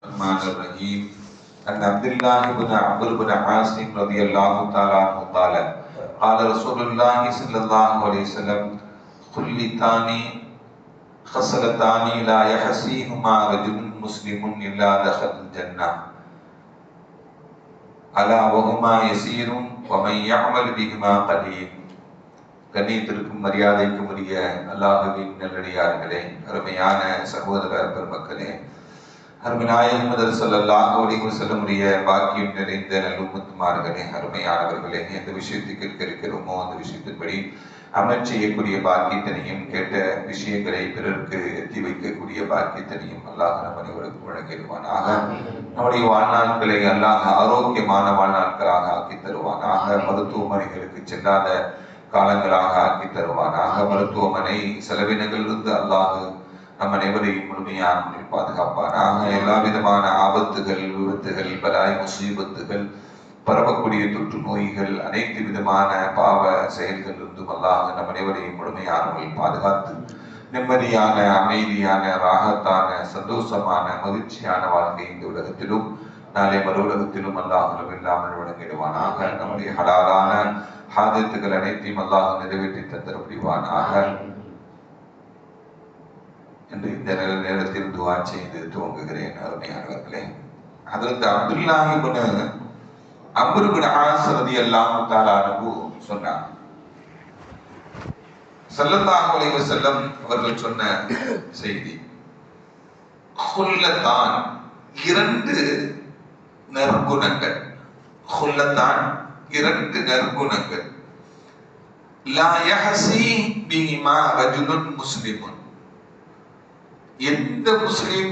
الرحمن الرحيم عن عبد الله بن عمرو بن عاصم رضي الله تعالى عنه قال قال رسول الله صلى الله عليه وسلم خصلتان لا يحصيهما رجل مسلم إلا دخل الجنة ألا وهما يسير ومن يعمل بهما قليل. கண்ணியத்திற்கும் மரியாதைக்கும் உரிய அல்லாஹ்வின் நல்லடியார்களே, அருமையான சகோதர பெருமக்களே, அருமைநாயகம் ஸல்லல்லாஹு அலைஹி வஸல்லம் பாக்கியம் நிறைந்த நல்லும்மத்துமார்களே, அருமையானவர்களே, எந்த விஷயத்தை கேட்க இருக்கிறோமோ அந்த விஷயத்தின்படி அமல் செய்யக்கூடிய பாக்கியத்தனையும், கேட்ட விஷயங்களை பிறருக்கு எத்தி வைக்கக்கூடிய பாக்கியத்தனையும் அல்லாஹ் நம் அனைவருக்கும் வழங்கிடுவானாக. நம்முடைய வாழ்நாட்களை அல்லாஹ் ஆரோக்கியமான வாழ்நாட்களாக ஆக்கி தருவானாக. மருத்துவமனைகளுக்கு செல்லாத காலங்களாக ஆக்கி தருவானாக. மருத்துவமனை செலவினங்களிலிருந்து அல்லாஹ் நம் அனைவரையும் முழுமையான பாதுகாப்பானாக. எல்லா விதமான ஆபத்துகள், விபத்துகள், பலாய் முசீபத்துகள், பரவக்கூடிய தொற்று நோய்கள், அனைத்து விதமான பாவ செயல்களிலிருந்தும் அல்லாஹ் நம் அனைவரையும் முழுமையானவர்கள் பாதுகாத்து நிம்மதியான, அமைதியான, ராகத்தான, சந்தோஷமான, மகிழ்ச்சியான வாழ்க்கை இந்த உலகத்திலும் நாளை மறு உலகத்திலும் அல்லாஹ் இல்லாமல் வழங்கிடுவானாக. நம்முடைய ஹலாலான ஹாஜத்துகள் அனைத்தையும் அல்லாஹ் நிறைவேற்றி தந்தர முடிவானாக என்று இந்த நேரத்தில் துஆ செய்து துவங்குகிறேன். அருமையானவர்களே, ஹஜ்ரத் அப்துல்லாஹ் இப்னு அம்ர் இப்னு ஆஸ் ரலியல்லாஹு தஆலா அன்ஹு சொன்னார், ஸல்லல்லாஹு அலைஹி வஸல்லம் அவர்கள் சொன்ன செய்தி, குல்லத்தான், இரண்டு நற்குணங்கள், குல்லத்தான், இரண்டு நற்குணங்கள், லா யஹஸி பிஹிமா ரஜுலுன் முஸ்லிமுன், எந்த முஸ்லிம்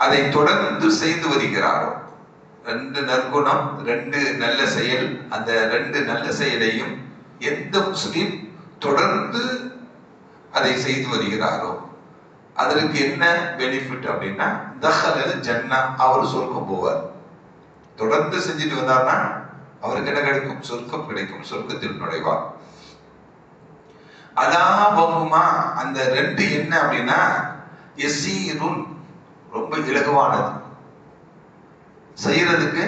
அதை தொடர்ந்து செய்து வருகிறாரோ, ரெண்டு நற்குணம், ரெண்டு நல்ல செயல், அந்த ரெண்டு நல்ல செயலையும் எந்த முஸ்லிம் தொடர்ந்து அதை செய்து வருகிறாரோ அதற்கு என்ன பெனிஃபிட் அப்படின்னா, தஹலல் ஜன்னா, அவர் சொர்க்கம் போவார். தொடர்ந்து செஞ்சுட்டு வந்தார்னா அவருக்கு என்ன கிடைக்கும்? சொர்க்கம் கிடைக்கும், சொர்க்கத்தில் நுழைவார். அலாபகுமா, அந்த ரெண்டு என்ன அப்படின்னா, யசீருன், ரொம்ப இலகுவானது, செய்யறதுக்கு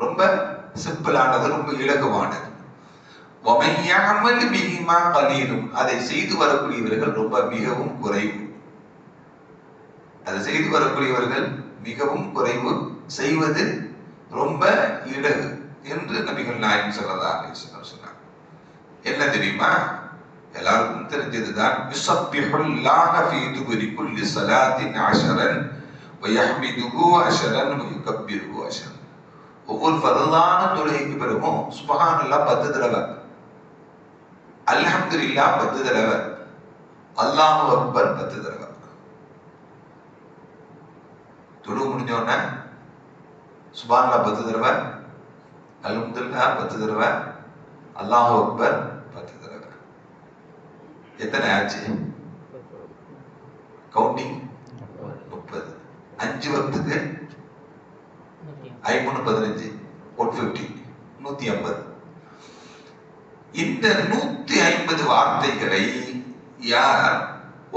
ரொம்ப சிம்பிளானது, ரொம்ப இலகுவானது. வமையாமல் மிகிமா கலீலும், அதை செய்து வரக்கூடியவர்கள் ரொம்ப மிகவும் குறைவு, அதை செய்து வரக்கூடியவர்கள் மிகவும் குறைவு, செய்வது ரொம்ப இலகு என்று நபிகள் நாயகம் ஸல்லல்லாஹு அலைஹி வஸல்லம் சொன்னார். என்ன தெரியுமா? எல்லாருக்கும் தெரிஞ்சதுதான், யுஸப்பிஹுல்லாஹ ஃபீ துபுரி குல்லி ஸலாத்தின் அஷரன் வ யஹ்மிதுஹு அஷரன் வ யுகப்பிருஹு அஷரன். ஒவ்வொரு ஃபர்லான தொழுகைக்கு பிறகும் சுப்ஹானல்லாஹ் 10 தடவை, அல்ஹம்துலில்லாஹ் 10 தடவை, அல்லாஹு அக்பர் 10 தடவை. தொழுகை முடிஞ்ச உடனே சுப்ஹானல்லாஹ் 10 தடவை, அல்ஹம்துலில்லாஹ் 10 தடவை, அல்லாஹு அக்பர் 10 தடவை. எத்தனை ஆச்சு? கவுண்டிங் 30. 5 வக்துக்கு 5 15 150, 150. இந்த 150 வார்த்தைகளை யார்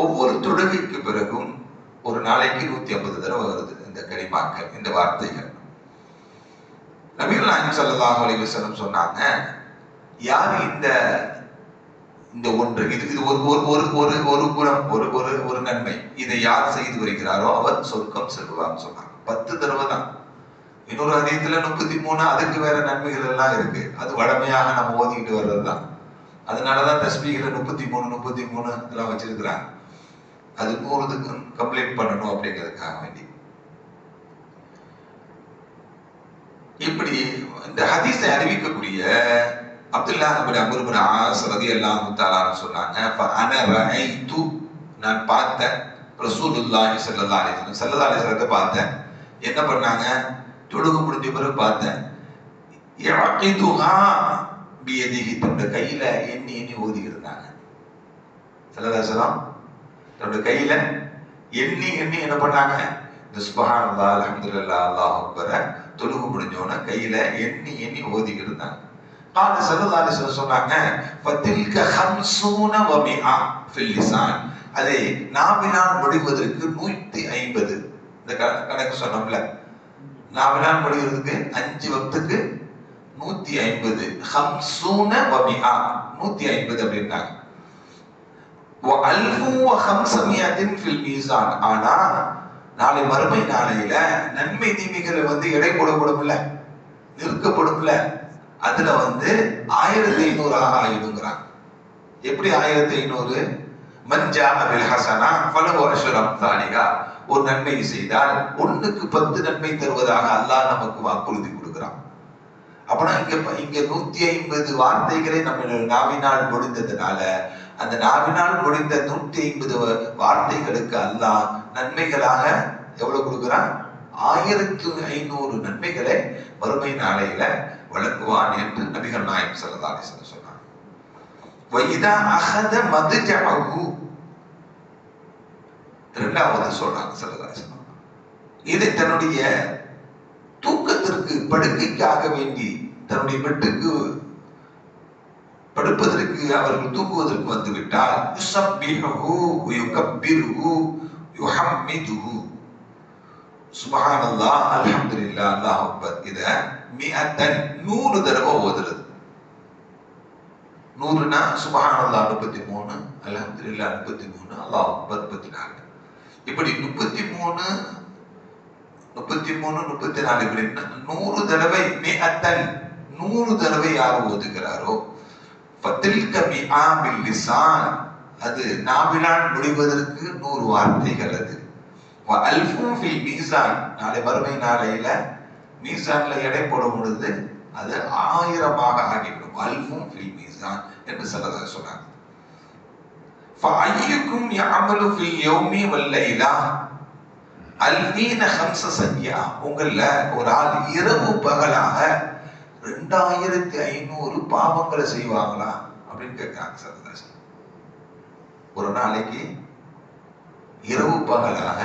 ஒவ்வொரு தொழுகைக்கு பிறகும், ஒரு நாளைக்கு 150 தடவை வருது இந்த கலிமாக்கள், இந்த வார்த்தைகள். நபிகள் நாயகம் ஸல்லல்லாஹு அலைஹி வஸல்லம் சொன்னாங்க, யார் இந்த இந்த ஒன்று, இது ஒரு குணம், ஒரு நன்மை, இதை யார் செய்து வருகிறாரோ அவர் சொர்க்கம் செல்வார் சொன்னாங்க. 10 தடவை தான். இன்னொரு ஹதீஸ்ல 33, அதுக்கு வேற நன்மைகள் எல்லாம் இருக்கு, அது வழமையாக நம்ம ஓதிக்கிட்டு வர்றதுதான். அதனாலதான் தஸ்பீஹ்ல 33 எல்லாம் வச்சிருக்கிறாங்க, அது 100க்கு கம்ப்ளீட் பண்ணணும் அப்படிங்கிறதுக்காக வேண்டி. இப்படி இந்த ஹதீஸை அறிவிக்கக்கூடிய அப்துல்லாஹ் இப்னு அம்ர் இப்னு ஆஸ் ரலியல்லாஹு தஆலா சொன்னாங்க, ஃபஅன ரஅய்து, நான் பார்த்தேன், ரசூலுல்லாஹி ஸல்லல்லாஹு அலைஹி வஸல்லம் பார்த்தேன். என்ன பண்ணாங்க? தொழுகை முடிஞ்ச பிறகு பார்த்தேன், யஅகிதுஹா பியதிஹி, தன்னுடைய கையில எண்ணி எண்ணி ஓதிட்டு இருந்தாங்க. ஸல்லல்லாஹு அலைஹி வஸல்லம் தன்னுடைய கையில எண்ணி எண்ணி என்ன பண்ணாங்க? இந்த சுப்ஹானல்லாஹ், அல்ஹம்துலில்லாஹ், அல்லாஹு அக்பர் தொழுகை முடிஞ்சோன கையில எண்ணி எண்ணி ஓதிட்டு இருந்தாங்க. قال ஸல்லல்லாஹு அலைஹி வஸல்லம் சொன்னாங்க, ஃபதில்க 50 வ 100 ஃபில் லிசான், அதை நாவினால் முடிவதற்கு 150 இந்த கணக்கு சொன்னோம்ல, நாவினால் முடிகிறதுக்கு 5 வக்துக்கு 150, 150 அப்படின்னாங்க. ஆனா நாளை மறுமை நாளையில நன்மை தீமைகளை எடை போடப்படும்ல, நிற்கப்படும்ல, அதுல 1500 ஆகிடுங்கிறாங்க. எப்படி 1500? மஞ்சா அபில் ஹசனா ஃபலஹு அஷ்ரு அம்சாலிஹா. ஒரு நன்மை செய்தால் 1க்கு 10 நன்மை தருவதாக அல்லாஹ் நமக்கு வாக்குறுதி கொடுக்கிறான். அப்பனா இங்க 150 வார்த்தைகளை நம்ம நாவினால் முடிந்ததுனால அந்த நாவினால் முடிந்த 150 வார்த்தைகளுக்கு அல்லாஹ் நன்மைகளாக எவ்வளவு கொடுக்கிறான்? 1500 நன்மைகளை மறுமை நாளையில வழங்குவான் என்று நபிகள் நாயகம் ஸல்லல்லாஹு அலைஹி வஸல்லம் சொன்னார். வைதா அஹத மத்ஜஅஹு, இரண்டாவது சொல்றாங்க ஸல்லல்லாஹு அலைஹி வஸல்லம், இதை தன்னுடைய தூக்கத்திற்கு படுக்கைக்காக வேண்டி தன்னுடைய பெட்டுக்கு படுப்பதற்கு அவர்கள் தூங்குவதற்கு வந்துவிட்டால் யுஸப்பிஹு வயுகப்பிருஹு யுஹம்மிதுஹு, சுப்ஹானல்லாஹ் அல்ஹம்துலில்லாஹ் அல்லாஹு அக்பர், இத 100 தடவை ஓதுறது. 100னா சுப்ஹானல்லாஹ் 33, அல்ஹம்துலில்லாஹ் 33, அல்லாஹு அக்பர் 34. இப்படி 33 34 இப்படி 100 தடவை 100 தடவை யார் ஓதுகிறாரோ ஃபத்தில்க பிஆபில் லிசான், அது நாவினால் முடிவதற்கு 100 வார்த்தைகள். அது வஅல்ஃபு ஃபில் மீசான், நாளை மறுமை நாளையில மீசான்ல எடை போடும் பொழுது அது 1000ஆக ஆகிவிடும். வஅல்ஃபு ஃபில் மீசான் என்று ஸல்லல்லாஹு சொன்னாங்க. ஃபஅய்யுக்கும் யஅமலு ஃபில் யௌமி வல் லைலா அல்ஃபீன ஹம்ஸ சய்யா, உங்கள ஒரு ஆள் இரவு பகலாக 2500 பாவங்களை செய்வாங்களா அப்படின்னு கேட்கிறாங்க ஸல்லல்லாஹு அலைஹி வஸல்லம். ஒரு நாளைக்கு இரவு பகலாக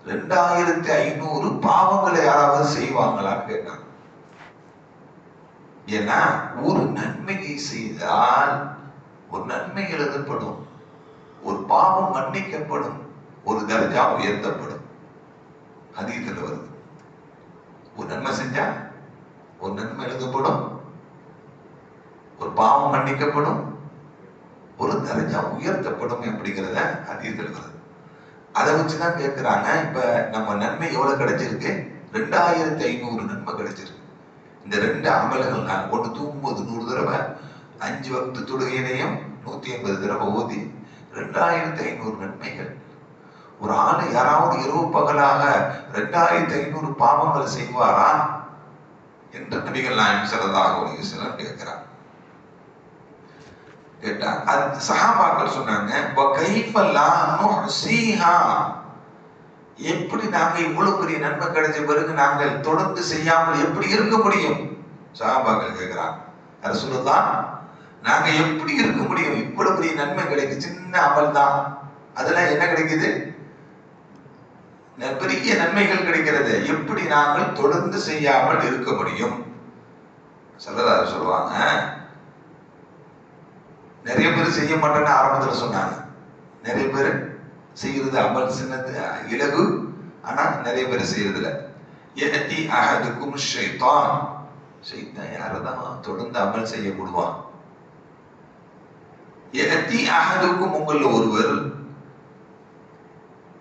2500 பாவங்களை யாராவது செய்வாங்களான்னு கேட்டாங்க. ஏன்னா ஒரு நன்மையை செய்தால் ஒரு நன்மை எழுதப்படும், ஒரு பாவம் மன்னிக்கப்படும், ஒரு தர்ஜா உயர்த்தப்படும். ஹதீஸ்ல வருது, ஒரு நன்மை செஞ்சா ஒரு நன்மை எழுதப்படும், ஒரு பாவம் மன்னிக்கப்படும், ஒரு தர்ஜா உயர்த்தப்படும் அப்படிங்கிறத ஹதீஸ்ல வருது. அதை வச்சுதான் கேட்கிறாங்க, இப்ப நம்ம நன்மை எவ்வளவு கிடைச்சிருக்கு? 2500 நன்மை கிடைச்சிருக்கு. இந்த 2 அமல்கள், நான் ஒன்று தூங்கும்போது 100 தடவை, 5 வக்து தொழுகையிலையும் 150 தடவை ஓதி 2500 நன்மைகள். ஒரு ஆளு யாராவது இரவு பகலாக 2500 பாவங்கள் செய்வாரா என்று நபிகள் நாயகம் ஸல்லல்லாஹு அலைஹி வஸல்லம் கேட்கிறார். கேட்டா சஹாபாக்கள் சொன்னாங்க, வகைஃப லா நுஹ்ஸீஹா, எப்படி நாங்க இவ்வளவு பெரிய நன்மை கிடைச்ச பிறகு நாங்கள் தொடர்ந்து செய்யாமல் எப்படி இருக்க முடியும்? சஹாபாக்கள் கேட்கிறாங்க, ரசூலுல்லாஹ் நாங்க எப்படி இருக்க முடியும்? இவ்வளவு பெரிய நன்மை கிடைக்கு, சின்ன அமல் தான், அதெல்லாம் என்ன கிடைக்குது? பெரிய நன்மைகள் கிடைக்கிறது, எப்படி நாங்கள் தொடர்ந்து செய்யாமல் இருக்க முடியும்? ஸல்லல்லாஹு சொல்லுவாங்க, நிறைய பேர் செய்ய மாட்டேன்னு ஆரம்பத்தில் சொன்னாங்க. நிறைய பேர் செய்யறது அமல் சின்னது இலகு, ஆனா நிறைய பேர் செய்யறதுல யஅதி அஹதுக்கும் ஷைத்தான், ஷைத்தான் யாரதான் தொடர்ந்து அமல் செய்ய விடுவான். யஅதி அஹதுக்கும், உங்கள ஒருவர்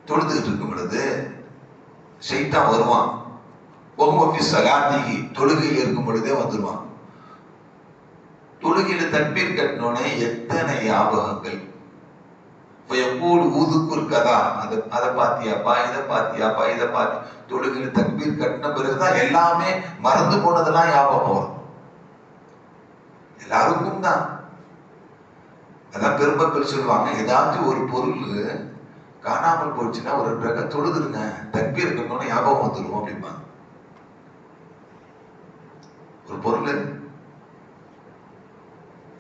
தொழுதுகிட்டு இருக்கும் பொழுது ஷைத்தான் வருவான். வஹுவ ஃபி ஸலாத்திஹி, தொழுகையில் இருக்கும் பொழுதே வந்துருவான். தொழுகையில தக்பீர் கட்டினோனே எத்தனை ஞாபகங்கள், ஊதுக்குர் கதா, அதை பாத்தியாப்பா, இதை பாத்தியாப்பா, இதை பாத்தி, தொழுகையில தக்பீர் கட்டின பிறகுதான் எல்லாமே மறந்து போனதெல்லாம் ஞாபகம் வரும். எல்லாருக்கும் தான். அதான் பெருமக்கள் சொல்லுவாங்க, ஏதாச்சும் ஒரு பொருள் காணாமல் போச்சுன்னா ஒரு ரக தொழுதுருங்க, தக்பீர் கட்டினோன்னு ஞாபகம் வந்துடும் அப்படிமா. ஒரு பொருள்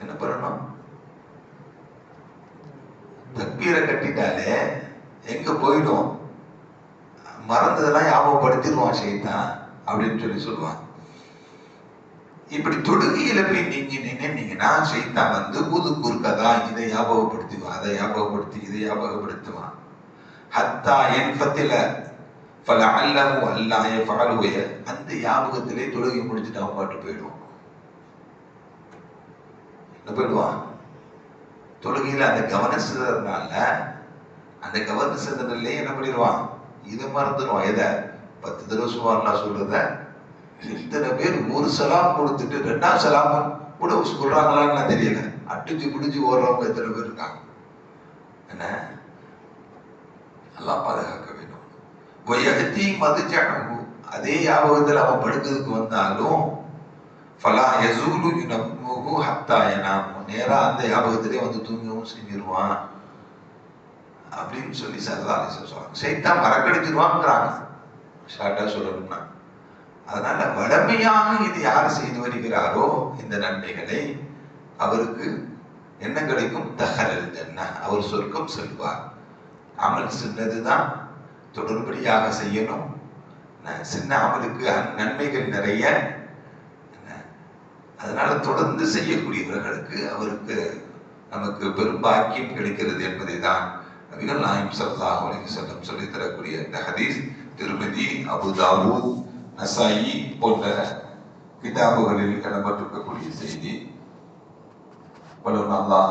என்ன பண்ணணும்? தக்பீரை கட்டிட்டாலே எங்க போயிடும், மறந்ததெல்லாம் ஞாபகப்படுத்திடுவான் ஷைத்தான் அப்படின்னு சொல்லுவான். இப்படி தொழுகையில போய் நீங்க நின்னீங்கன்னா ஷைத்தான் வந்து ஊதுக்குர் கதா, இதை ஞாபகப்படுத்துவான், அதை ஞாபகப்படுத்தி இதை ஞாபகப்படுத்துவான். ஹத்தா என்ஃபத்தில ஃபலஅல்லஹு அல்லா யஃபஅலு, அந்த ஞாபகத்திலே தொழுகை முடிச்சுட்டு அவன் பாட்டு போயிடுவான். என்ன போயிடுவான்? தொழுகையில அந்த கவனம் சிதறனால, அந்த கவனம் சிதறலே என்ன பண்ணிடுவான்? இதை மறந்துடுவான். எதை? 10 தடவை சுப்ஹானல்லாஹ் சொல்றத இத்தனை பேர் ஒரு சலாம் கொடுத்துட்டு 2ஆம் சலாம் கூட சொல்றாங்களான்னு தெரியல. அடிச்சு பிடிச்சு ஓடுறவங்க எத்தனை பேர் இருக்காங்க? என்ன அல்லாஹ் பாதுகாக்க வேண்டும். அதே ஞாபகத்தில் அவன் படுக்கிறதுக்கு வந்தாலும் ஃபலா யஸூலு யுனம்முஹு ஹத்தா யனாம், நேரா அந்த ஞாபகத்திலே வந்து தூங்கவும் செஞ்சிருவான் அப்படின்னு சொல்லி ஸல்லல்லாஹு அலைஹி வஸல்லம் சொல்றாங்க. ஷைத்தான் மறக்கடிச்சிருவாங்கிறாங்க ஷார்ட்டா சொல்லணும்னா. அதனால வடமையாக இது யார் செய்து வருகிறாரோ இந்த நன்மைகளை, அவருக்கு என்ன கிடைக்கும்? தஹலல் ஜன்னah, அவர் சொர்க்கம் செல்வார். அமல் சின்னதுதான், தொடர்படியாக செய்யணும். சின்ன அமலுக்கு நன்மைகள் நிறைய. அதனால தொடர்ந்து செய்யக்கூடியவர்களுக்கு அவருக்கு நமக்கு பெரும் பாக்கியம் கிடைக்கிறது என்பதை தான் நபிகள் நாயகம் ஸல்லல்லாஹு அலைஹி வஸல்லம் சொல்லித் தரக்கூடிய இந்த ஹதீஸ் திருமிதி, அபூ தாவூத், நசாயி போன்ற கிதாபுகளில் இடம்பெற்றிருக்கக்கூடிய செய்தி. வல்லல்லாஹ்